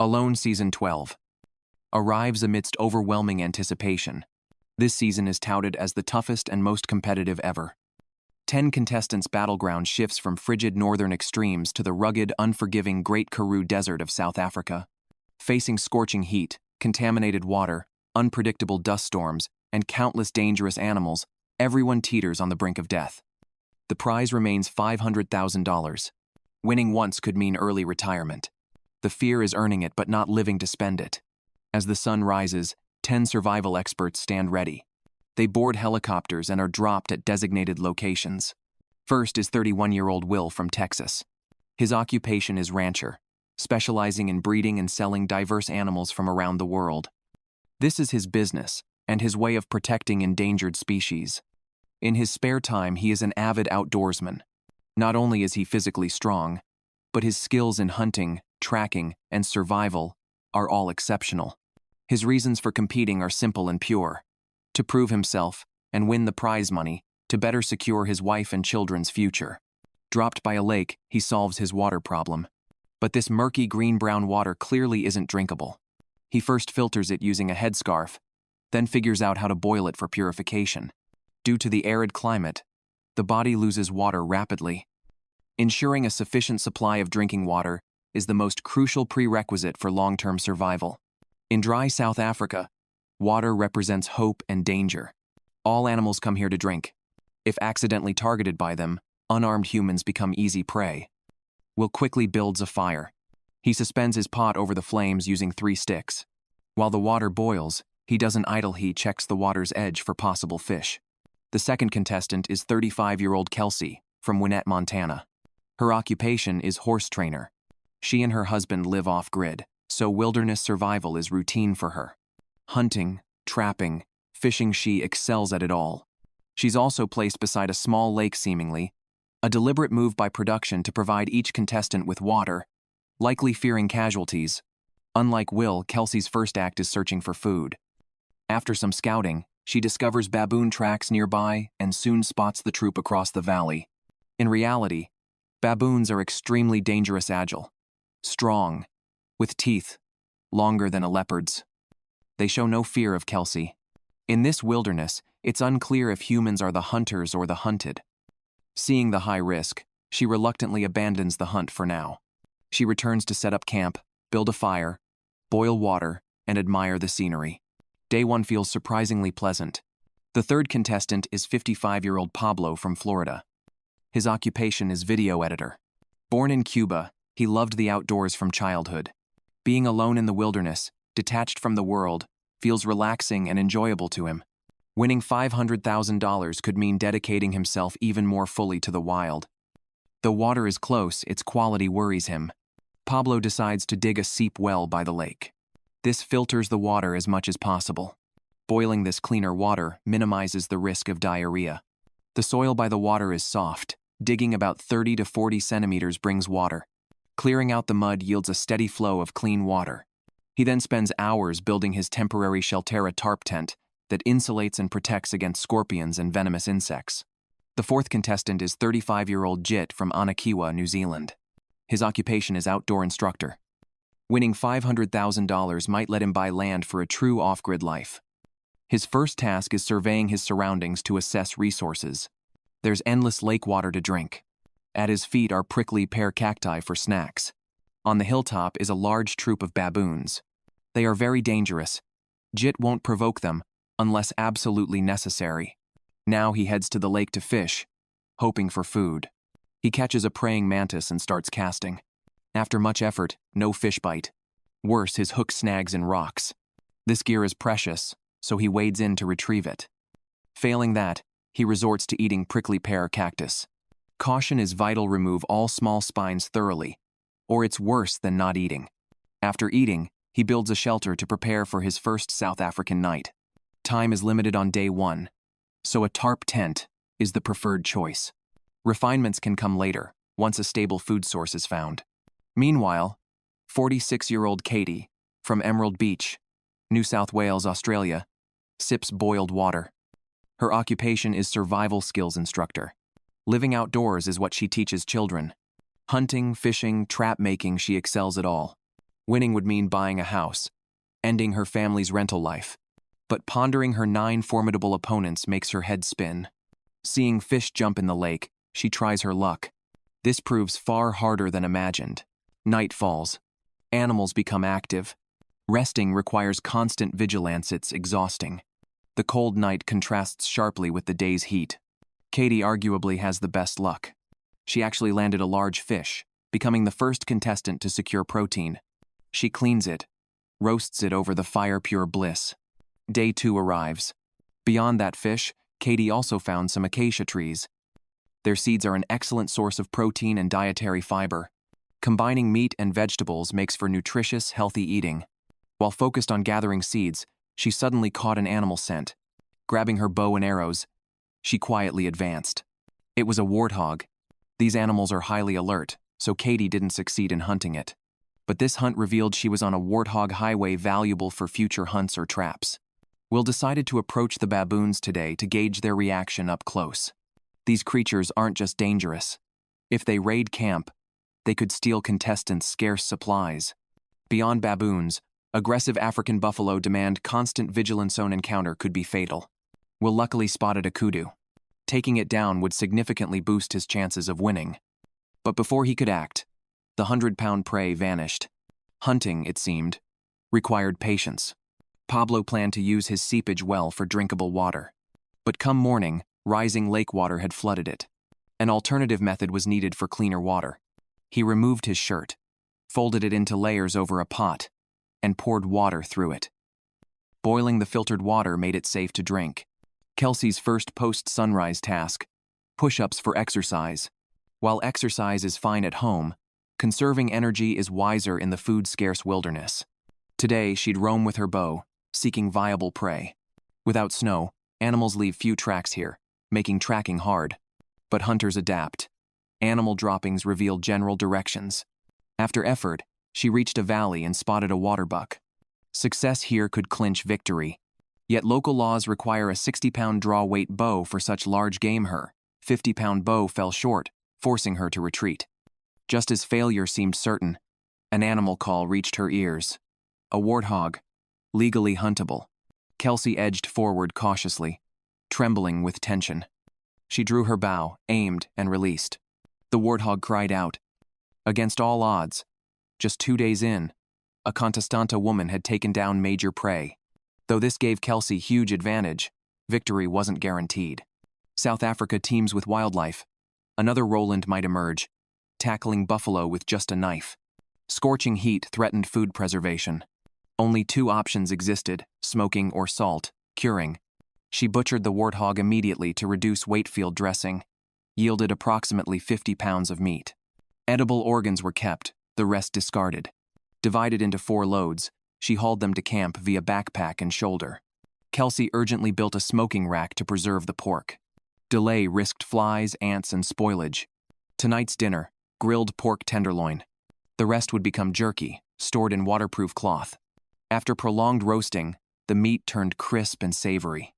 Alone Season 12 arrives amidst overwhelming anticipation. This season is touted as the toughest and most competitive ever. 10 contestants' battleground shifts from frigid northern extremes to the rugged, unforgiving Great Karoo Desert of South Africa. Facing scorching heat, contaminated water, unpredictable dust storms, and countless dangerous animals, everyone teeters on the brink of death. The prize remains $500,000. Winning once could mean early retirement. The fear is earning it but not living to spend it. As the sun rises, 10 survival experts stand ready. They board helicopters and are dropped at designated locations. First is 31-year-old Will from Texas. His occupation is rancher, specializing in breeding and selling diverse animals from around the world. This is his business and his way of protecting endangered species. In his spare time, he is an avid outdoorsman. Not only is he physically strong, but his skills in hunting, tracking, and survival are all exceptional. His reasons for competing are simple and pure: to prove himself and win the prize money to better secure his wife and children's future. Dropped by a lake, he solves his water problem. But this murky green-brown water clearly isn't drinkable. He first filters it using a headscarf, then figures out how to boil it for purification. Due to the arid climate, the body loses water rapidly. Ensuring a sufficient supply of drinking water is the most crucial prerequisite for long-term survival. In dry South Africa, water represents hope and danger. All animals come here to drink. If accidentally targeted by them, unarmed humans become easy prey. Will quickly builds a fire. He suspends his pot over the flames using 3 sticks. While the water boils, he doesn't idle. He checks the water's edge for possible fish. The second contestant is 35-year-old Kelsey from Gwinnett, Montana. Her occupation is horse trainer. She and her husband live off-grid, so wilderness survival is routine for her. Hunting, trapping, fishing, she excels at it all. She's also placed beside a small lake seemingly, a deliberate move by production to provide each contestant with water, likely fearing casualties. Unlike Will, Kelsey's first act is searching for food. After some scouting, she discovers baboon tracks nearby and soon spots the troop across the valley. In reality, baboons are extremely dangerous, agile, strong, with teeth longer than a leopard's. They show no fear of Kelsey. In this wilderness, it's unclear if humans are the hunters or the hunted. Seeing the high risk, she reluctantly abandons the hunt for now. She returns to set up camp, build a fire, boil water, and admire the scenery. Day 1 feels surprisingly pleasant. The third contestant is 55-year-old Pablo from Florida. His occupation is video editor. Born in Cuba, he loved the outdoors from childhood. Being alone in the wilderness, detached from the world, feels relaxing and enjoyable to him. Winning $500,000 could mean dedicating himself even more fully to the wild. Though water is close, its quality worries him. Pablo decides to dig a seep well by the lake. This filters the water as much as possible. Boiling this cleaner water minimizes the risk of diarrhea. The soil by the water is soft. Digging about 30 to 40 centimeters brings water. Clearing out the mud yields a steady flow of clean water. He then spends hours building his temporary Shelterra tarp tent that insulates and protects against scorpions and venomous insects. The fourth contestant is 35-year-old Jit from Anakiwa, New Zealand. His occupation is outdoor instructor. Winning $500,000 might let him buy land for a true off-grid life. His first task is surveying his surroundings to assess resources. There's endless lake water to drink. At his feet are prickly pear cacti for snacks. On the hilltop is a large troop of baboons. They are very dangerous. Jit won't provoke them unless absolutely necessary. Now he heads to the lake to fish, hoping for food. He catches a praying mantis and starts casting. After much effort, no fish bite. Worse, his hook snags in rocks. This gear is precious, so he wades in to retrieve it. Failing that, he resorts to eating prickly pear cactus. Caution is vital. Remove all small spines thoroughly, or it's worse than not eating. After eating, he builds a shelter to prepare for his first South African night. Time is limited on day 1, so a tarp tent is the preferred choice. Refinements can come later, once a stable food source is found. Meanwhile, 46-year-old Katie, from Emerald Beach, New South Wales, Australia, sips boiled water. Her occupation is survival skills instructor. Living outdoors is what she teaches children. Hunting, fishing, trap making, she excels at all. Winning would mean buying a house, ending her family's rental life. But pondering her 9 formidable opponents makes her head spin. Seeing fish jump in the lake, she tries her luck. This proves far harder than imagined. Night falls. Animals become active. Resting requires constant vigilance. It's exhausting. The cold night contrasts sharply with the day's heat. Katie arguably has the best luck. She actually landed a large fish, becoming the first contestant to secure protein. She cleans it, roasts it over the fire, pure bliss. Day 2 arrives. Beyond that fish, Katie also found some acacia trees. Their seeds are an excellent source of protein and dietary fiber. Combining meat and vegetables makes for nutritious, healthy eating. While focused on gathering seeds, she suddenly caught an animal scent. Grabbing her bow and arrows, she quietly advanced. It was a warthog. These animals are highly alert, so Katie didn't succeed in hunting it. But this hunt revealed she was on a warthog highway valuable for future hunts or traps. Will decided to approach the baboons today to gauge their reaction up close. These creatures aren't just dangerous. If they raid camp, they could steal contestants' scarce supplies. Beyond baboons, aggressive African buffalo demand constant vigilance. Own encounter could be fatal. Will luckily spotted a kudu. Taking it down would significantly boost his chances of winning. But before he could act, the 100-pound prey vanished. Hunting, it seemed, required patience. Pablo planned to use his seepage well for drinkable water. But come morning, rising lake water had flooded it. An alternative method was needed for cleaner water. He removed his shirt, folded it into layers over a pot, and poured water through it. Boiling the filtered water made it safe to drink. Kelsey's first post-sunrise task: push-ups for exercise. While exercise is fine at home, conserving energy is wiser in the food-scarce wilderness. Today, she'd roam with her bow, seeking viable prey. Without snow, animals leave few tracks here, making tracking hard. But hunters adapt. Animal droppings reveal general directions. After effort, she reached a valley and spotted a waterbuck. Success here could clinch victory. Yet local laws require a 60-pound draw-weight bow for such large game. Her 50-pound bow fell short, forcing her to retreat. Just as failure seemed certain, an animal call reached her ears. A warthog, legally huntable. Kelsey edged forward cautiously, trembling with tension. She drew her bow, aimed, and released. The warthog cried out. Against all odds, just 2 days in, a contestanta woman had taken down major prey. Though this gave Kelsey huge advantage, victory wasn't guaranteed. South Africa teems with wildlife. Another Roland might emerge, tackling buffalo with just a knife. Scorching heat threatened food preservation. Only 2 options existed: smoking or salt, curing. She butchered the warthog immediately to reduce weight. Field dressing yielded approximately 50 pounds of meat. Edible organs were kept, the rest discarded. Divided into 4 loads, she hauled them to camp via backpack and shoulder. Kelsey urgently built a smoking rack to preserve the pork. Delay risked flies, ants, and spoilage. Tonight's dinner: grilled pork tenderloin. The rest would become jerky, stored in waterproof cloth. After prolonged roasting, the meat turned crisp and savory.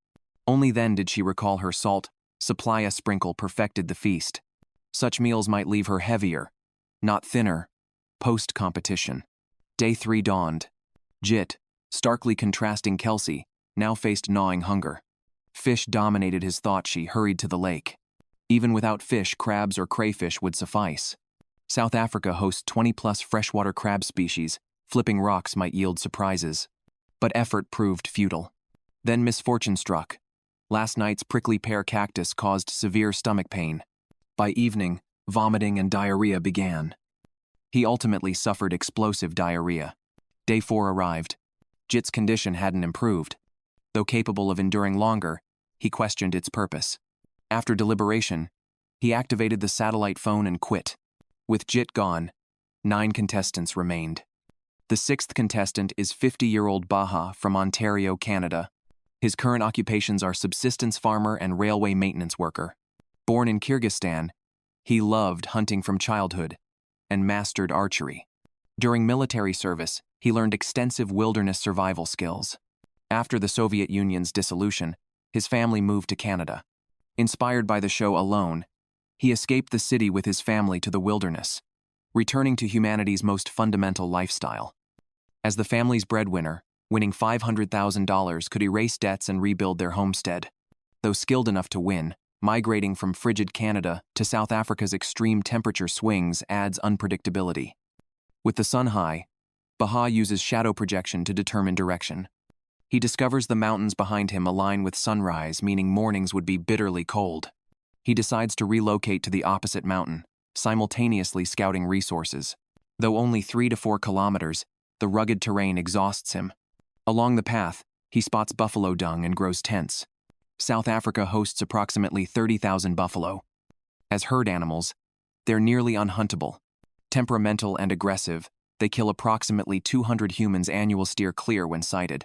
Only then did she recall her salt. Supply a sprinkle perfected the feast. Such meals might leave her heavier, not thinner, post-competition. Day 3 dawned. Jit, starkly contrasting Kelsey, now faced gnawing hunger. Fish dominated his thought. She hurried to the lake. Even without fish, crabs or crayfish would suffice. South Africa hosts 20-plus freshwater crab species. Flipping rocks might yield surprises. But effort proved futile. Then misfortune struck. Last night's prickly pear cactus caused severe stomach pain. By evening, vomiting and diarrhea began. He ultimately suffered explosive diarrhea. Day 4 arrived. Jit's condition hadn't improved. Though capable of enduring longer, he questioned its purpose. After deliberation, he activated the satellite phone and quit. With Jit gone, 9 contestants remained. The 6th contestant is 50-year-old Baja from Ontario, Canada. His current occupations are subsistence farmer and railway maintenance worker. Born in Kyrgyzstan, he loved hunting from childhood and mastered archery. During military service, he learned extensive wilderness survival skills. After the Soviet Union's dissolution, his family moved to Canada. Inspired by the show Alone, he escaped the city with his family to the wilderness, returning to humanity's most fundamental lifestyle. As the family's breadwinner, winning $500,000 could erase debts and rebuild their homestead. Though skilled enough to win, migrating from frigid Canada to South Africa's extreme temperature swings adds unpredictability. With the sun high, Baja uses shadow projection to determine direction. He discovers the mountains behind him align with sunrise, meaning mornings would be bitterly cold. He decides to relocate to the opposite mountain, simultaneously scouting resources. Though only 3 to 4 kilometers, the rugged terrain exhausts him. Along the path, he spots buffalo dung and grows tense. South Africa hosts approximately 30,000 buffalo. As herd animals, they're nearly unhuntable. Temperamental and aggressive, they kill approximately 200 humans annual steer clear when sighted.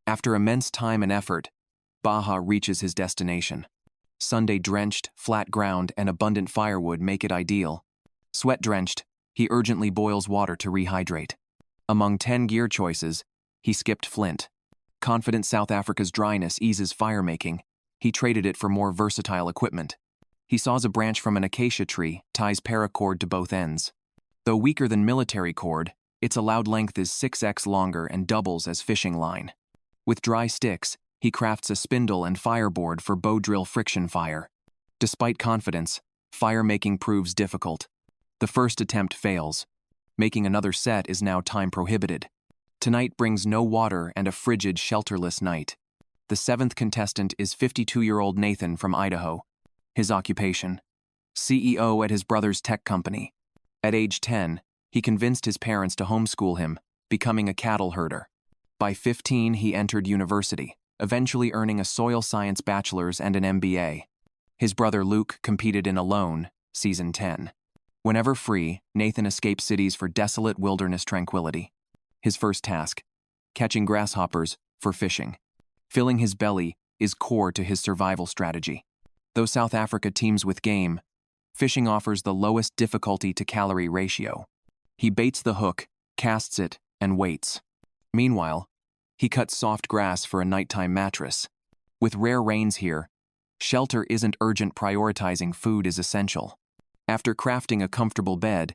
After immense time and effort, Baja reaches his destination. Sunday-drenched, flat ground, and abundant firewood make it ideal. Sweat-drenched, he urgently boils water to rehydrate. Among 10 gear choices, he skipped flint. Confident South Africa's dryness eases fire-making, he traded it for more versatile equipment. He saws a branch from an acacia tree, ties paracord to both ends. Though weaker than military cord, its allowed length is 6x longer and doubles as fishing line. With dry sticks, he crafts a spindle and fireboard for bow drill friction fire. Despite confidence, fire-making proves difficult. The first attempt fails. Making another set is now time-prohibited. Tonight brings no water and a frigid, shelterless night. The 7th contestant is 52-year-old Nathan from Idaho. His occupation: CEO at his brother's tech company. At age 10, he convinced his parents to homeschool him, becoming a cattle herder. By 15, he entered university, eventually earning a soil science bachelor's and an MBA. His brother Luke competed in Alone, Season 10. Whenever free, Nathan escapes cities for desolate wilderness tranquility. His first task: catching grasshoppers for fishing. Filling his belly is core to his survival strategy. Though South Africa teems with game, fishing offers the lowest difficulty to calorie ratio. He baits the hook, casts it, and waits. Meanwhile, he cuts soft grass for a nighttime mattress. With rare rains here, shelter isn't urgent, prioritizing food is essential. After crafting a comfortable bed,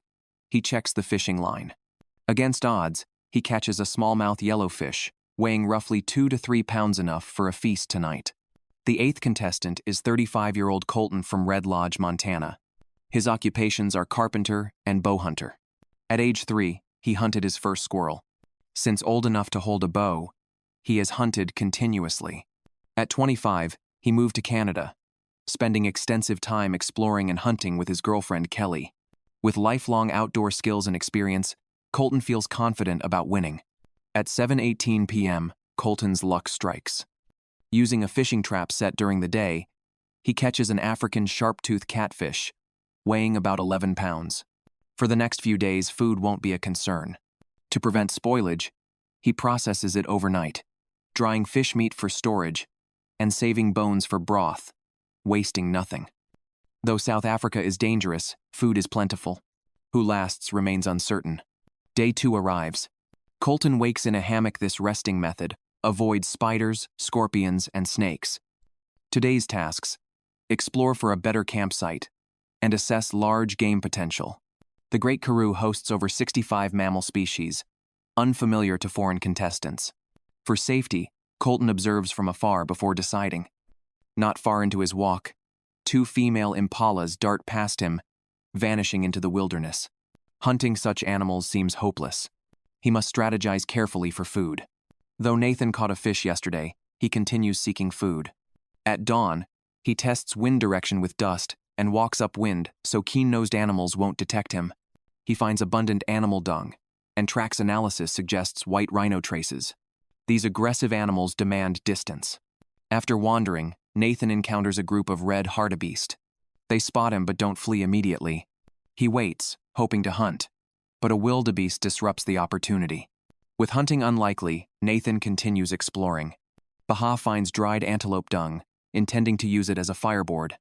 he checks the fishing line. Against odds, he catches a smallmouth yellowfish, weighing roughly 2 to 3 pounds, enough for a feast tonight. The 8th contestant is 35-year-old Colton from Red Lodge, Montana. His occupations are carpenter and bow hunter. At age 3, he hunted his first squirrel. Since old enough to hold a bow, he has hunted continuously. At 25, he moved to Canada, spending extensive time exploring and hunting with his girlfriend Kelly. With lifelong outdoor skills and experience, Colton feels confident about winning. At 7:18 p.m., Colton's luck strikes. Using a fishing trap set during the day, he catches an African sharp-toothed catfish, weighing about 11 pounds. For the next few days, food won't be a concern. To prevent spoilage, he processes it overnight, drying fish meat for storage and saving bones for broth, wasting nothing. Though South Africa is dangerous, food is plentiful. Who lasts remains uncertain. Day 2 arrives. Colton wakes in a hammock. This resting method avoids spiders, scorpions, and snakes. Today's tasks: explore for a better campsite and assess large game potential. The Great Karoo hosts over 65 mammal species, unfamiliar to foreign contestants. For safety, Colton observes from afar before deciding. Not far into his walk, 2 female impalas dart past him, vanishing into the wilderness. Hunting such animals seems hopeless. He must strategize carefully for food. Though Nathan caught a fish yesterday, he continues seeking food. At dawn, he tests wind direction with dust and walks upwind so keen-nosed animals won't detect him. He finds abundant animal dung, and tracks analysis suggests white rhino traces. These aggressive animals demand distance. After wandering, Nathan encounters a group of red hartebeest. They spot him but don't flee immediately. He waits, hoping to hunt, but a wildebeest disrupts the opportunity. With hunting unlikely, Nathan continues exploring. Baja finds dried antelope dung, intending to use it as a fireboard.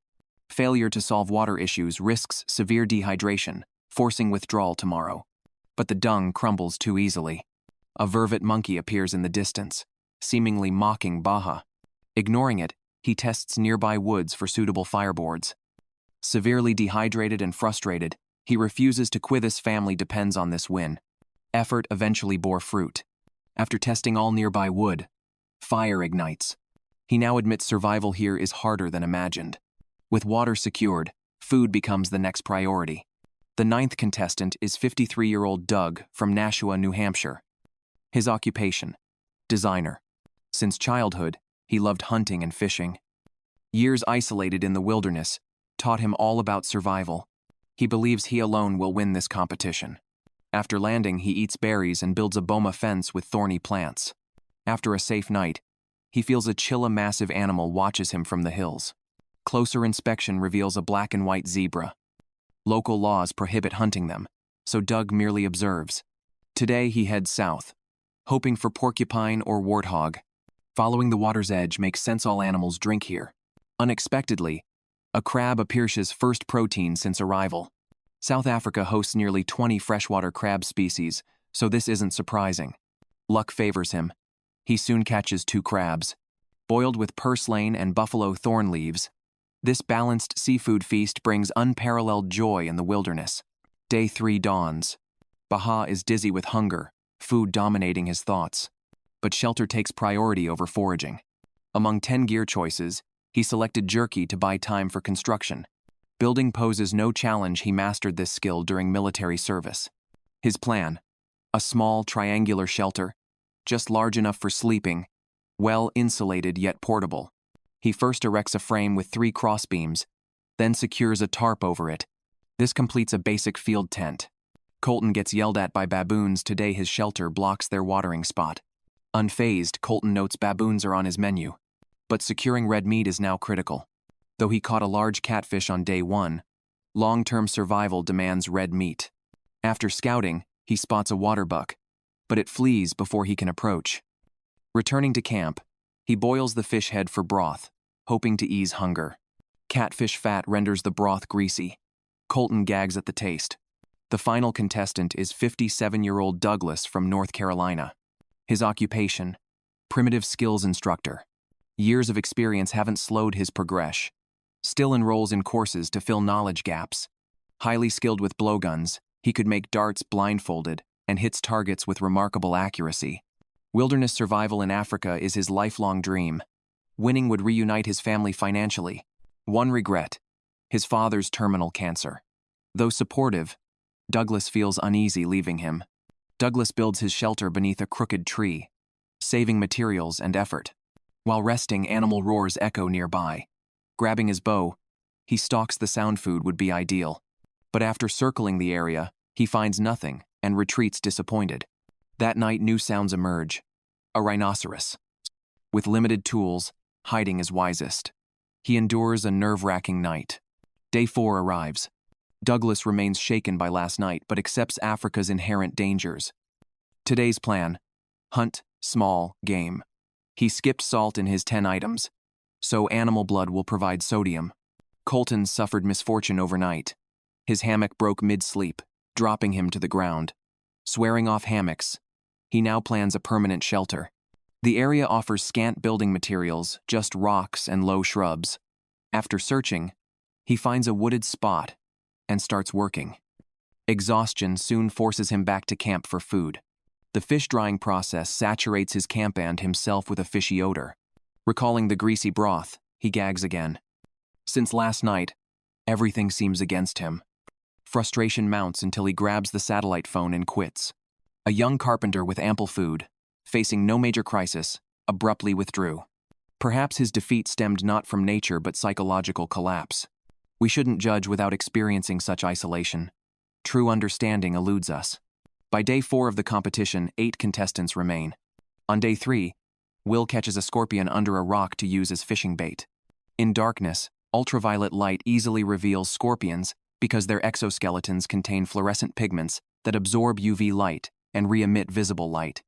Failure to solve water issues risks severe dehydration, forcing withdrawal tomorrow. But the dung crumbles too easily. A vervet monkey appears in the distance, seemingly mocking Baja. Ignoring it, he tests nearby woods for suitable fireboards. Severely dehydrated and frustrated, he refuses to quit. His family depends on this win. Effort eventually bore fruit. After testing all nearby wood, fire ignites. He now admits survival here is harder than imagined. With water secured, food becomes the next priority. The ninth contestant is 53-year-old Doug from Nashua, New Hampshire. His occupation: designer. Since childhood, he loved hunting and fishing. Years isolated in the wilderness taught him all about survival. He believes he alone will win this competition. After landing, he eats berries and builds a boma fence with thorny plants. After a safe night, he feels a chill. A massive animal watches him from the hills. Closer inspection reveals a black and white zebra. Local laws prohibit hunting them, so Doug merely observes. Today he heads south, hoping for porcupine or warthog. Following the water's edge makes sense. All animals drink here. Unexpectedly, a crab appears, his first protein since arrival. South Africa hosts nearly 20 freshwater crab species, so this isn't surprising. Luck favors him. He soon catches 2 crabs. Boiled with purslane and buffalo thorn leaves, this balanced seafood feast brings unparalleled joy in the wilderness. Day 3 dawns. Baja is dizzy with hunger, food dominating his thoughts. But shelter takes priority over foraging. Among 10 gear choices, he selected jerky to buy time for construction. Building poses no challenge. He mastered this skill during military service. His plan: a small triangular shelter, just large enough for sleeping, well insulated yet portable. He first erects a frame with 3 crossbeams, then secures a tarp over it. This completes a basic field tent. Colton gets yelled at by baboons. Today his shelter blocks their watering spot. Unfazed, Colton notes baboons are on his menu. But securing red meat is now critical. Though he caught a large catfish on day 1, long-term survival demands red meat. After scouting, he spots a water buck, but it flees before he can approach. Returning to camp, he boils the fish head for broth, hoping to ease hunger. Catfish fat renders the broth greasy. Colton gags at the taste. The final contestant is 57-year-old Douglas from North Carolina. His occupation: primitive skills instructor. Years of experience haven't slowed his progress. Still enrolls in courses to fill knowledge gaps. Highly skilled with blowguns, he could make darts blindfolded and hits targets with remarkable accuracy. Wilderness survival in Africa is his lifelong dream. Winning would reunite his family financially. One regret: his father's terminal cancer. Though supportive, Douglas feels uneasy leaving him. Douglas builds his shelter beneath a crooked tree, saving materials and effort. While resting, animal roars echo nearby. Grabbing his bow, he stalks the sound. Food would be ideal. But after circling the area, he finds nothing and retreats disappointed. That night, new sounds emerge. A rhinoceros. With limited tools, hiding is wisest. He endures a nerve-wracking night. Day 4 arrives. Douglas remains shaken by last night but accepts Africa's inherent dangers. Today's plan: hunt small game. He skipped salt in his 10 items, so animal blood will provide sodium. Colton suffered misfortune overnight. His hammock broke mid-sleep, dropping him to the ground. Swearing off hammocks, he now plans a permanent shelter. The area offers scant building materials, just rocks and low shrubs. After searching, he finds a wooded spot and starts working. Exhaustion soon forces him back to camp for food. The fish drying process saturates his camp and himself with a fishy odor. Recalling the greasy broth, he gags again. Since last night, everything seems against him. Frustration mounts until he grabs the satellite phone and quits. A young carpenter with ample food, facing no major crisis, abruptly withdrew. Perhaps his defeat stemmed not from nature but psychological collapse. We shouldn't judge without experiencing such isolation. True understanding eludes us. By day 4 of the competition, 8 contestants remain. On day 3, Will catches a scorpion under a rock to use as fishing bait. In darkness, ultraviolet light easily reveals scorpions because their exoskeletons contain fluorescent pigments that absorb UV light and re-emit visible light.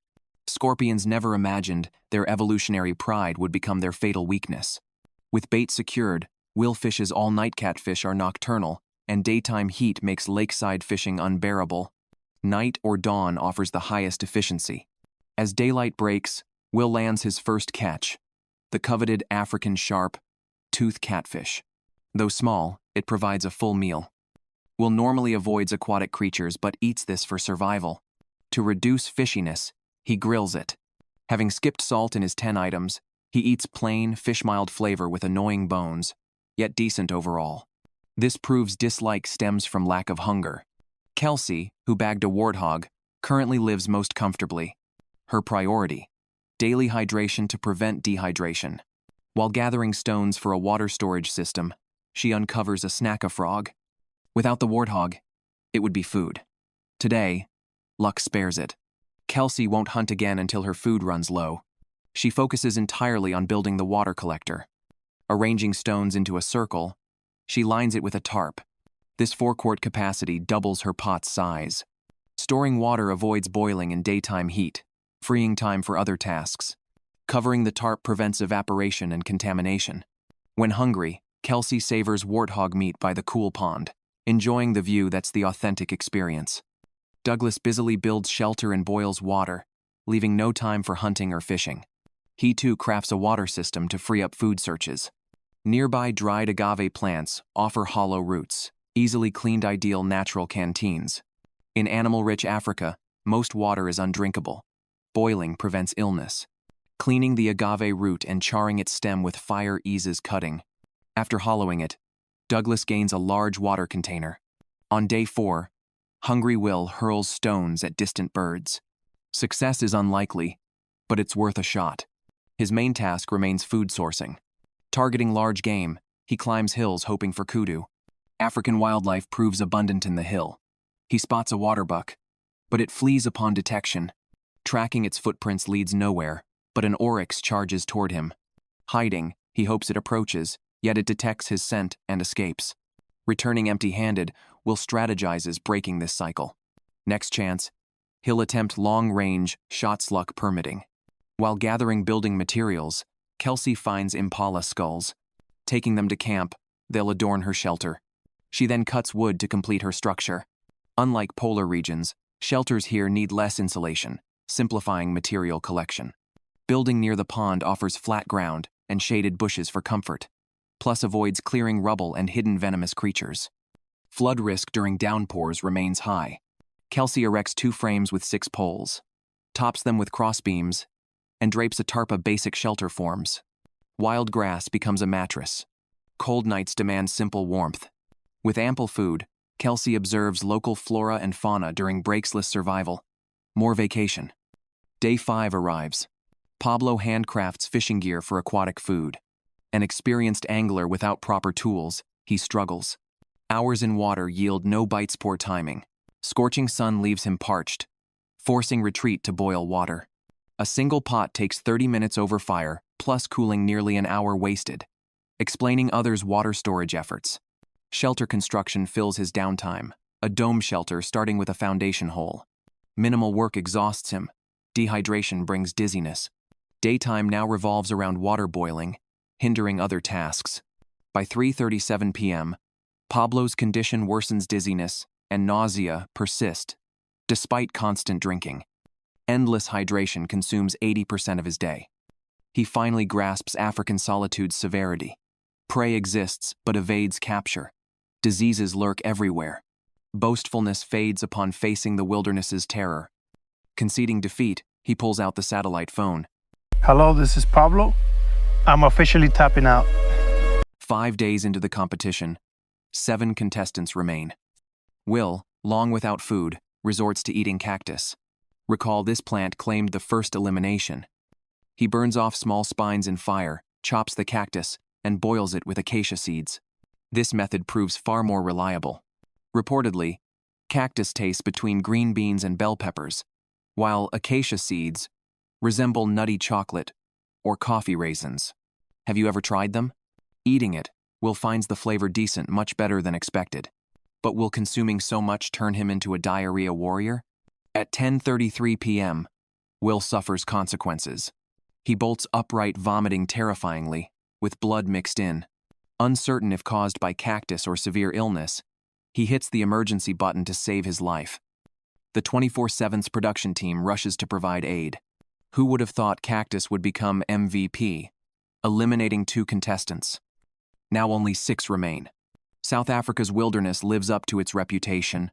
Scorpions never imagined their evolutionary pride would become their fatal weakness. With bait secured, Will fishes all-night. Catfish are nocturnal, and daytime heat makes lakeside fishing unbearable. Night or dawn offers the highest efficiency. As daylight breaks, Will lands his first catch, the coveted African sharp, tooth catfish. Though small, it provides a full meal. Will normally avoids aquatic creatures but eats this for survival. To reduce fishiness, he grills it. Having skipped salt in his 10 items, he eats plain, fish-mild flavor with annoying bones, yet decent overall. This proves dislike stems from lack of hunger. Kelsey, who bagged a warthog, currently lives most comfortably. Her priority: daily hydration to prevent dehydration. While gathering stones for a water storage system, she uncovers a snack-a-frog. Without the warthog, it would be food. Today, luck spares it. Kelsey won't hunt again until her food runs low. She focuses entirely on building the water collector. Arranging stones into a circle, she lines it with a tarp. This forecourt capacity doubles her pot's size. Storing water avoids boiling in daytime heat, freeing time for other tasks. Covering the tarp prevents evaporation and contamination. When hungry, Kelsey savors warthog meat by the cool pond, enjoying the view that's the authentic experience. Douglas busily builds shelter and boils water, leaving no time for hunting or fishing. He too crafts a water system to free up food searches. Nearby dried agave plants offer hollow roots, easily cleaned ideal natural canteens. In animal-rich Africa, most water is undrinkable. Boiling prevents illness. Cleaning the agave root and charring its stem with fire eases cutting. After hollowing it, Douglas gains a large water container. On day 4, Hungry Will hurls stones at distant birds. Success is unlikely, but it's worth a shot. His main task remains food sourcing. Targeting large game, he climbs hills hoping for kudu. African wildlife proves abundant in the hill. He spots a waterbuck, but it flees upon detection. Tracking its footprints leads nowhere, but an oryx charges toward him. Hiding, he hopes it approaches, yet it detects his scent and escapes. Returning empty-handed, Will strategizes breaking this cycle. Next chance, he'll attempt long-range shots, luck permitting. While gathering building materials, Kelsey finds impala skulls. Taking them to camp, they'll adorn her shelter. She then cuts wood to complete her structure. Unlike polar regions, shelters here need less insulation, simplifying material collection. Building near the pond offers flat ground and shaded bushes for comfort, plus avoids clearing rubble and hidden venomous creatures. Flood risk during downpours remains high. Kelsey erects 2 frames with 6 poles, tops them with crossbeams, and drapes a tarp of basic shelter forms. Wild grass becomes a mattress. Cold nights demand simple warmth. With ample food, Kelsey observes local flora and fauna during breaksless survival. More vacation. Day 5 arrives. Pablo handcrafts fishing gear for aquatic food. An experienced angler without proper tools, he struggles. Hours in water yield no bites. Poor timing. Scorching sun leaves him parched, forcing retreat to boil water. A single pot takes 30 minutes over fire, plus cooling nearly an hour wasted. Explaining others' water storage efforts. Shelter construction fills his downtime, a dome shelter starting with a foundation hole. Minimal work exhausts him. Dehydration brings dizziness. Daytime now revolves around water boiling, hindering other tasks. By 3:37 p.m., Pablo's condition worsens. Dizziness and nausea persist, despite constant drinking. Endless hydration consumes 80% of his day. He finally grasps African solitude's severity. Prey exists, but evades capture. Diseases lurk everywhere. Boastfulness fades upon facing the wilderness's terror. Conceding defeat, he pulls out the satellite phone. Hello, this is Pablo. I'm officially tapping out. 5 days into the competition, 7 contestants remain. Will, long without food, resorts to eating cactus. Recall this plant claimed the first elimination. He burns off small spines in fire, chops the cactus, and boils it with acacia seeds. This method proves far more reliable. Reportedly, cactus tastes between green beans and bell peppers, while acacia seeds resemble nutty chocolate or coffee raisins. Have you ever tried them? Eating it, Will finds the flavor decent, much better than expected. But will consuming so much turn him into a diarrhea warrior? At 10:33 p.m., Will suffers consequences. He bolts upright, vomiting terrifyingly, with blood mixed in. Uncertain if caused by cactus or severe illness, he hits the emergency button to save his life. The 24/7's production team rushes to provide aid. Who would have thought cactus would become MVP, eliminating 2 contestants? Now only 6 remain. South Africa's wilderness lives up to its reputation,